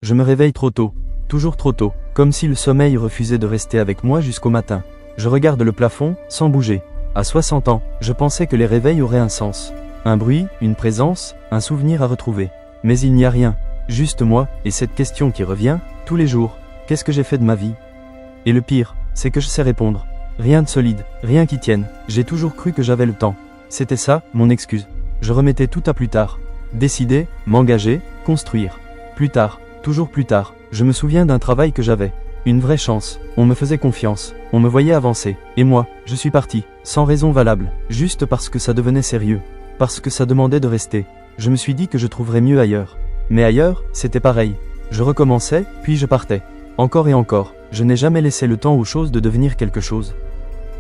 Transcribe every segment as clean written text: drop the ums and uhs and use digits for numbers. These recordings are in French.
Je me réveille trop tôt, toujours trop tôt, comme si le sommeil refusait de rester avec moi jusqu'au matin. Je regarde le plafond, sans bouger. À 60 ans, je pensais que les réveils auraient un sens. Un bruit, une présence, un souvenir à retrouver. Mais il n'y a rien, juste moi, et cette question qui revient, tous les jours, qu'est-ce que j'ai fait de ma vie? Et le pire, c'est que je sais répondre. Rien de solide, rien qui tienne, j'ai toujours cru que j'avais le temps. C'était ça, mon excuse. Je remettais tout à plus tard. Décider, m'engager, construire. Plus tard, toujours plus tard, je me souviens d'un travail que j'avais. Une vraie chance, on me faisait confiance, on me voyait avancer. Et moi, je suis parti, sans raison valable, juste parce que ça devenait sérieux. Parce que ça demandait de rester. Je me suis dit que je trouverais mieux ailleurs. Mais ailleurs, c'était pareil. Je recommençais, puis je partais. Encore et encore, je n'ai jamais laissé le temps aux choses de devenir quelque chose.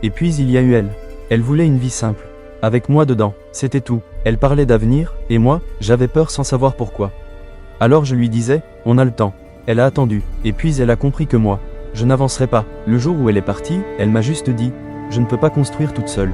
Et puis il y a eu elle. Elle voulait une vie simple. Avec moi dedans, c'était tout. Elle parlait d'avenir, et moi, j'avais peur sans savoir pourquoi. Alors je lui disais, on a le temps. Elle a attendu, et puis elle a compris que moi, je n'avancerai pas. Le jour où elle est partie, elle m'a juste dit, je ne peux pas construire toute seule.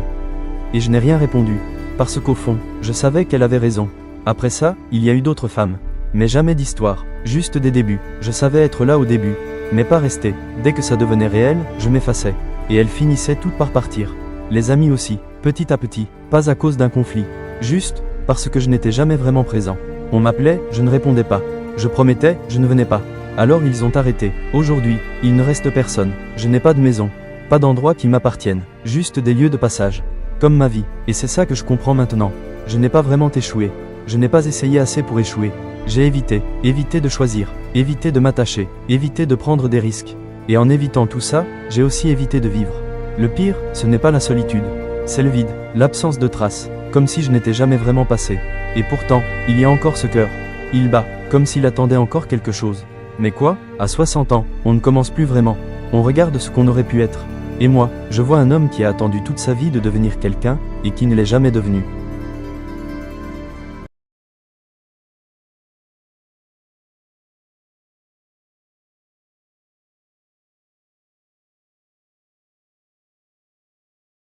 Et je n'ai rien répondu, parce qu'au fond, je savais qu'elle avait raison. Après ça, il y a eu d'autres femmes. Mais jamais d'histoire, juste des débuts. Je savais être là au début, mais pas rester. Dès que ça devenait réel, je m'effaçais. Et elles finissaient toutes par partir. Les amis aussi, petit à petit, pas à cause d'un conflit. Juste, parce que je n'étais jamais vraiment présent. On m'appelait, je ne répondais pas. Je promettais, je ne venais pas. Alors ils ont arrêté. Aujourd'hui, il ne reste personne. Je n'ai pas de maison. Pas d'endroits qui m'appartiennent. Juste des lieux de passage. Comme ma vie. Et c'est ça que je comprends maintenant. Je n'ai pas vraiment échoué. Je n'ai pas essayé assez pour échouer. J'ai évité de choisir, évité de m'attacher, évité de prendre des risques. Et en évitant tout ça, j'ai aussi évité de vivre. Le pire, ce n'est pas la solitude. C'est le vide, l'absence de traces, comme si je n'étais jamais vraiment passé. Et pourtant, il y a encore ce cœur. Il bat, comme s'il attendait encore quelque chose. Mais quoi? À 60 ans, on ne commence plus vraiment. On regarde ce qu'on aurait pu être. Et moi, je vois un homme qui a attendu toute sa vie de devenir quelqu'un, et qui ne l'est jamais devenu.